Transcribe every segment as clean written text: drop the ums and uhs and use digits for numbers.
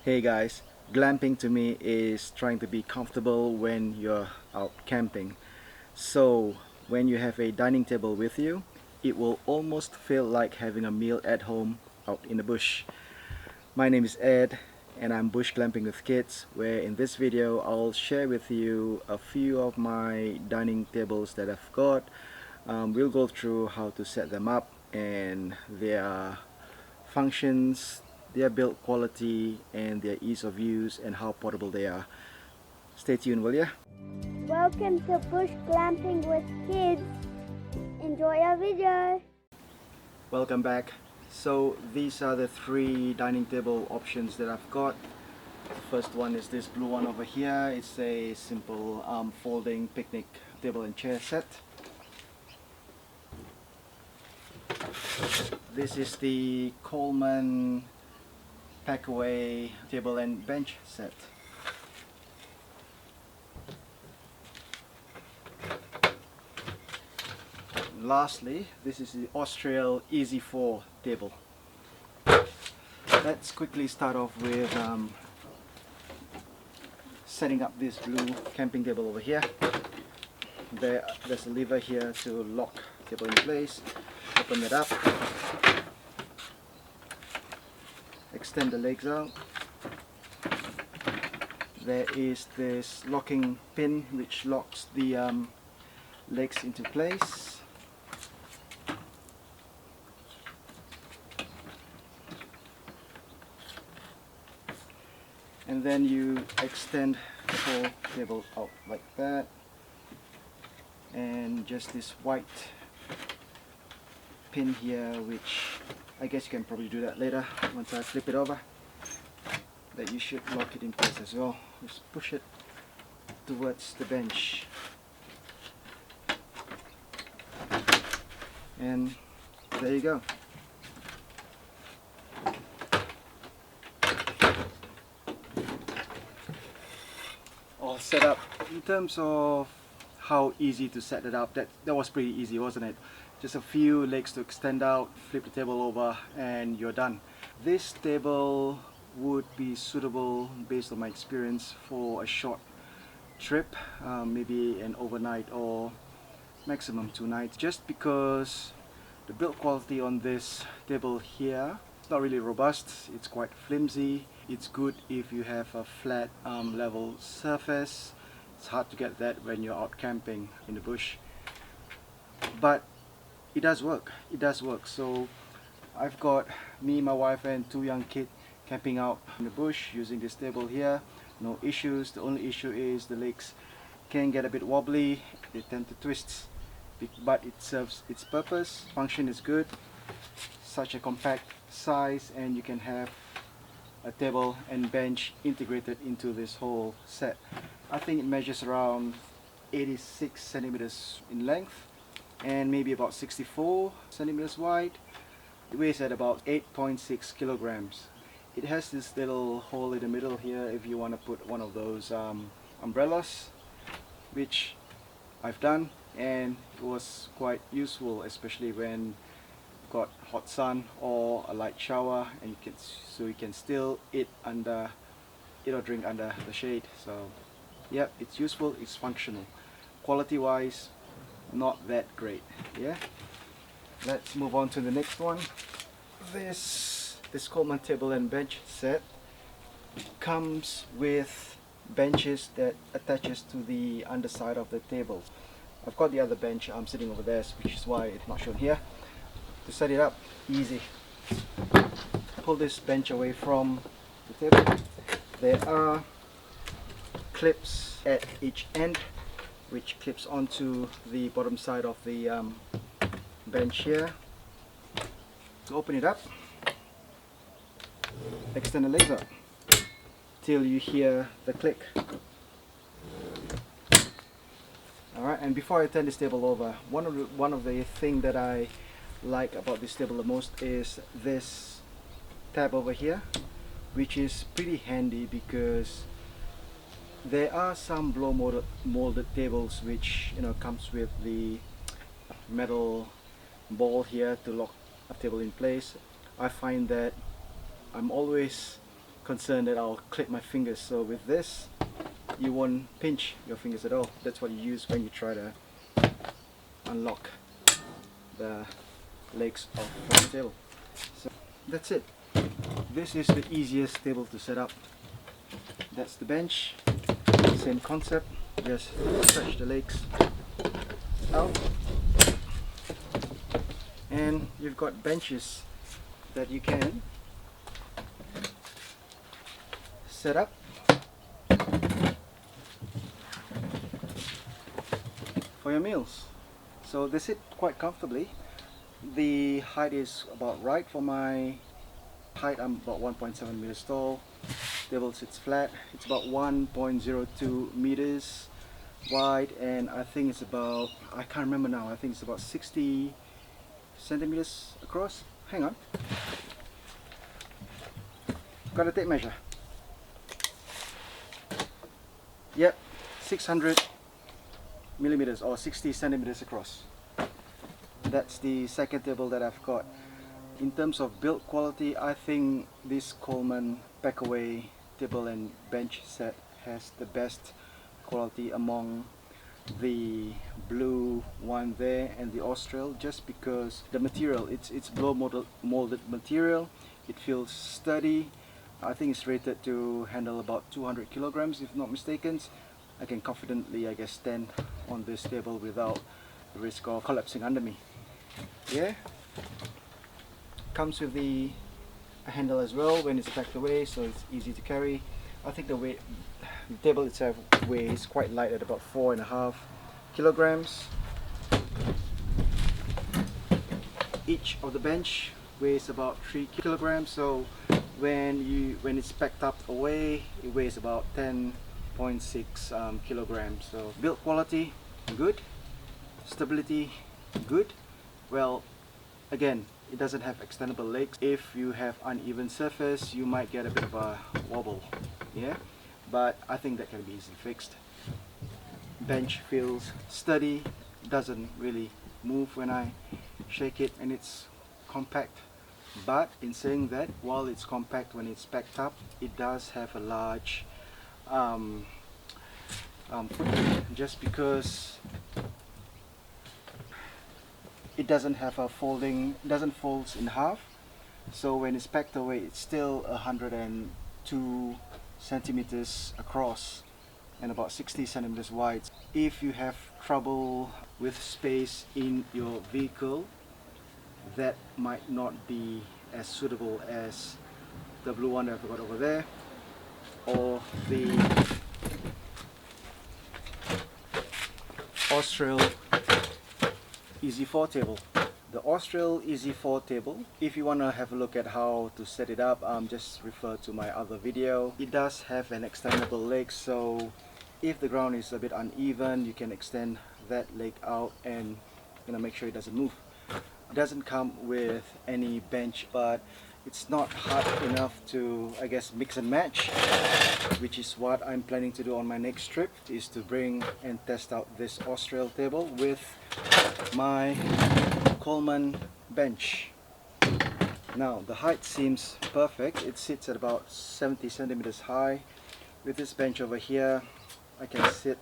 Hey guys, glamping to me is trying to be comfortable when you're out camping. So when you have a dining table with you, it will almost feel like having a meal at home out in the bush. My name is Ed and I'm bush glamping with kids, where in this video I'll share with you a few of my dining tables that I've got. We'll go through how to set them up and their functions, their build quality, and their ease of use and how portable they are. Stay tuned, will ya? Welcome to Bush Glamping with Kids. Enjoy our video. Welcome back. So these are the three dining table options that I've got. The first one is this blue one over here. It's a simple folding picnic table and chair set. This is the Coleman Packaway table and bench set. Lastly, this is the Austral Easy 4 table. Let's quickly start off with setting up this blue camping table over here. There's a lever here to lock the table in place. Open it up, extend the legs out. There is this locking pin which locks the legs into place. And then you extend the whole table out like that, and just this white pin here, which I guess you can probably do that later once I flip it over, that you should lock it in place as well. Just push it towards the bench, and there you go. All set up. In terms of how easy to set it up, that was pretty easy, wasn't it? Just a few legs to extend out, flip the table over, and you're done. This table would be suitable, based on my experience, for a short trip, maybe an overnight or maximum 2 nights, just because the build quality on this table here is not really robust. It's quite flimsy. It's good if you have a flat level surface. It's hard to get that when you're out camping in the bush, but it does work. It does work. So I've got me, my wife, and 2 young kids camping out in the bush using this table here. No issues. The only issue is the legs can get a bit wobbly. They tend to twist, but it serves its purpose. Function is good. Such a compact size, and you can have a table and bench integrated into this whole set. I think it measures around 86 centimeters in length and maybe about 64 centimeters wide. It weighs at about 8.6 kilograms. It has this little hole in the middle here if you want to put one of those umbrellas, which I've done, and it was quite useful, especially when got hot sun or a light shower, and you can still eat or drink under the shade. So yep, it's useful, it's functional. Quality wise, not that great. Yeah, let's move on to the next one. This Coleman table and bench set comes with benches that attaches to the underside of the table. I've got the other bench sitting over there, which is why it's not shown here. To set it up, easy. Pull this bench away from the table. There are clips at each end which clips onto the bottom side of the bench here. To open it up, extend the legs up till you hear the click. Alright, and before I turn this table over, one of the things that I like about this table the most is this tab over here, which is pretty handy because there are some blow molded tables which comes with the metal ball here to lock a table in place. I find that I'm always concerned that I'll clip my fingers. So with this, you won't pinch your fingers at all. That's what you use when you try to unlock the legs of the table. So that's it. This is the easiest table to set up. That's the bench. Same concept. Just stretch the legs out, and you've got benches that you can set up for your meals. So they sit quite comfortably. The height is about right for my height. I'm about 1.7 meters tall. Table sits flat. It's about 1.02 meters wide, and I think it's about, I can't remember now, I think it's about 60 centimeters across. Hang on. Got a tape measure. Yep, 600 millimeters or 60 centimeters across. That's the second table that I've got. In terms of build quality, I think this Coleman Packaway table and bench set has the best quality among the blue one there and the Austral, just because the material, it's blow molded material. It feels sturdy. I think it's rated to handle about 200 kilograms if not mistaken. I can confidently, I guess, stand on this table without the risk of collapsing under me. Yeah, comes with the handle as well when it's packed away, so it's easy to carry. I think the table itself weighs quite light at about 4.5 kilograms. Each of the bench weighs about 3 kilograms, so when it's packed up away, it weighs about 10.6 kilograms. So build quality good, stability good. Well, again, it doesn't have extendable legs. If you have uneven surface, you might get a bit of a wobble, yeah, but I think that can be easily fixed. Bench feels sturdy, doesn't really move when I shake it, and it's compact. But in saying that, while it's compact when it's packed up, it does have a large footprint, just because it doesn't have a folding, doesn't fold in half. So when it's packed away, it's still 102 centimeters across and about 60 centimeters wide. If you have trouble with space in your vehicle, that might not be as suitable as the blue one that I've got over there, or the Austral Easy 4 table. The Austral Easy 4 table, if you want to have a look at how to set it up, just refer to my other video. It does have an extendable leg, so if the ground is a bit uneven, you can extend that leg out and make sure it doesn't move. It doesn't come with any bench, but it's not hard enough to, I guess, mix and match, which is what I'm planning to do on my next trip, is to bring and test out this Austral table with my Coleman bench. Now the height seems perfect. It sits at about 70 centimeters high. With this bench over here, I can sit,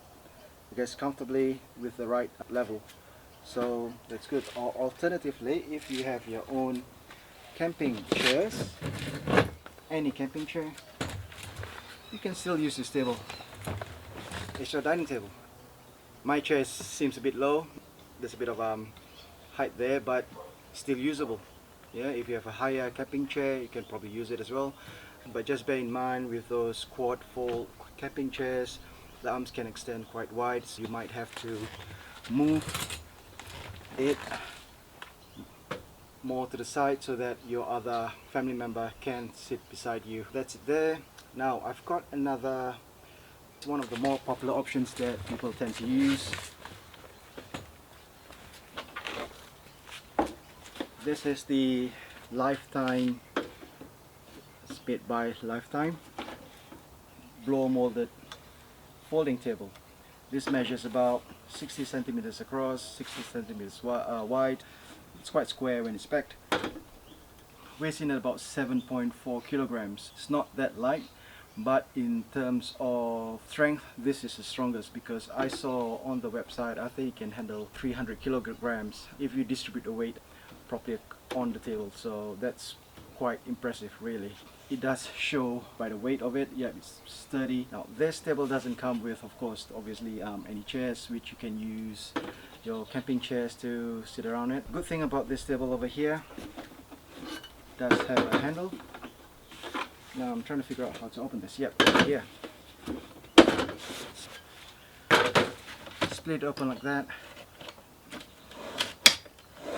I guess, comfortably with the right level. So that's good. Or alternatively, if you have your own camping chairs, any camping chair, you can still use this table. It's your dining table. My chair seems a bit low. There's a bit of height there, but still usable. Yeah, if you have a higher camping chair, you can probably use it as well. But just bear in mind, with those quad fold camping chairs, the arms can extend quite wide, so you might have to move it more to the side so that your other family member can sit beside you. That's it there. Now I've got another, one of the more popular options that people tend to use. This is the Lifetime, it's made by Lifetime, blow molded folding table. This measures about 60 centimeters across, 60 centimeters wide. It's quite square when it's packed. weighs in at about 7.4 kilograms. It's not that light, but in terms of strength, this is the strongest, because I saw on the website I think it can handle 300 kilograms if you distribute the weight properly on the table. So that's quite impressive, really. It does show by the weight of it. Yeah, it's sturdy. Now this table doesn't come with, of course, obviously any chairs, which you can use your camping chairs to sit around it. Good thing about this table over here, does have a handle. Now I'm trying to figure out how to open this. Yep, right here. Split it open like that.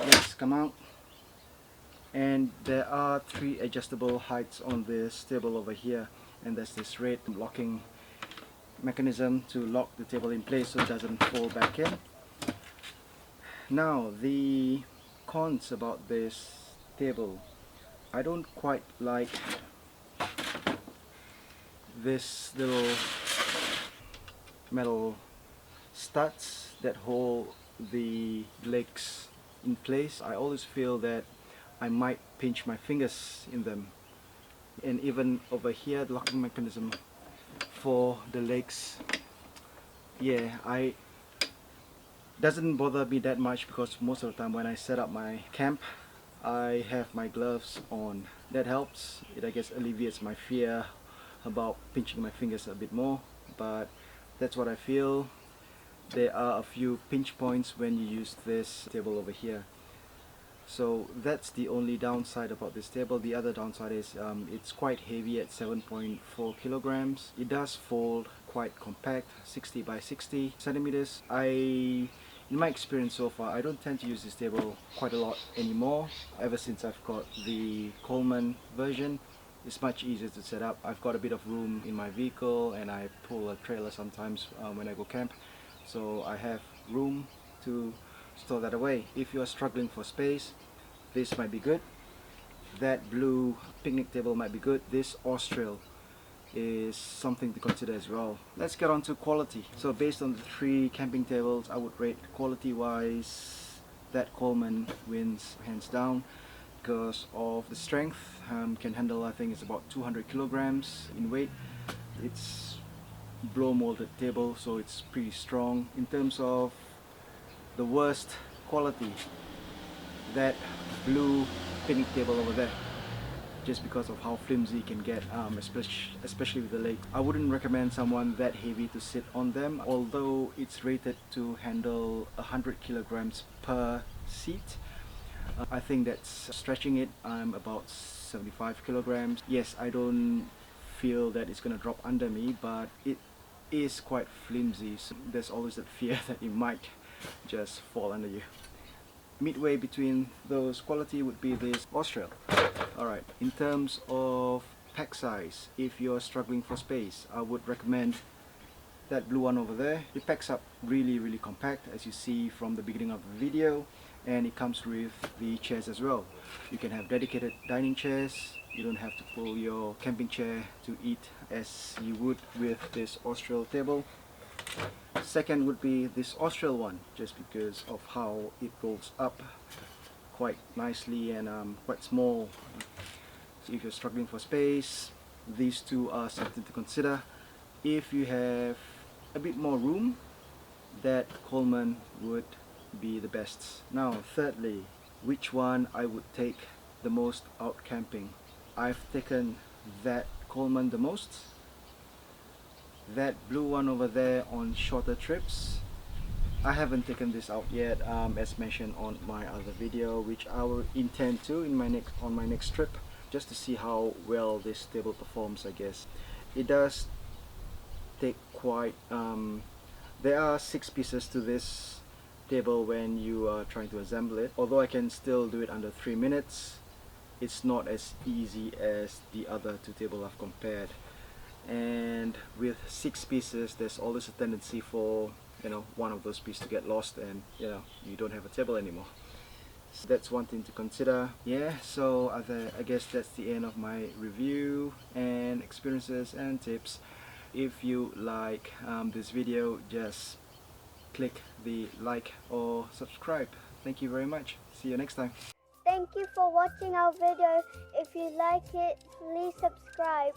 Let's come out. And there are 3 adjustable heights on this table over here, and there's this red locking mechanism to lock the table in place so it doesn't fall back in. Now the cons about this table, I don't quite like this little metal studs that hold the legs in place. I always feel that I might pinch my fingers in them. And even over here, the locking mechanism for the legs, yeah, doesn't bother me that much, because most of the time when I set up my camp, I have my gloves on. That helps. It, I guess, alleviates my fear about pinching my fingers a bit more, but that's what I feel. There are a few pinch points when you use this table over here. So that's the only downside about this table. The other downside is it's quite heavy at 7.4 kilograms. It does fold quite compact, 60 by 60 centimeters. In my experience so far, I don't tend to use this table quite a lot anymore. Ever since I've got the Coleman version, it's much easier to set up. I've got a bit of room in my vehicle, and I pull a trailer sometimes when I go camp. So I have room to store that away. If you are struggling for space, this might be good. That blue picnic table might be good. This Austral is something to consider as well. Let's get on to quality. So based on the 3 camping tables, I would rate quality wise that Coleman wins hands down, because of the strength. Can handle, I think it's about 200 kilograms in weight. It's blow molded table, so it's pretty strong. In terms of the worst quality, that blue picnic table over there, just because of how flimsy it can get, especially with the leg. I wouldn't recommend someone that heavy to sit on them, although it's rated to handle 100 kilograms per seat. I think that's stretching it. I'm about 75 kilograms. Yes, I don't feel that it's gonna drop under me, but it is quite flimsy, so there's always that fear that it might just fall under you. Midway between those quality would be this Austral. Alright, in terms of pack size, if you're struggling for space, I would recommend that blue one over there. It packs up really compact, as you see from the beginning of the video, and it comes with the chairs as well. You can have dedicated dining chairs. You don't have to pull your camping chair to eat as you would with this Austral table. Second would be this Austral one, just because of how it rolls up quite nicely and quite small. So if you're struggling for space, these two are something to consider. If you have a bit more room, that Coleman would be the best. Now thirdly, which one I would take the most out camping? I've taken that Coleman the most. That blue one over there on shorter trips. I haven't taken this out yet, as mentioned on my other video, which I will intend to on my next trip, just to see how well this table performs. I guess it does take quite there are 6 pieces to this table when you are trying to assemble it. Although I can still do it under 3 minutes, it's not as easy as the other 2 tables I've compared. And with 6 pieces, there's always a tendency for one of those pieces to get lost, and you don't have a table anymore. So that's one thing to consider. Yeah, so I guess that's the end of my review and experiences and tips. If you like this video, just click the like or subscribe. Thank you very much. See you next time. Stay Thank you for watching our video. If you like it, please subscribe.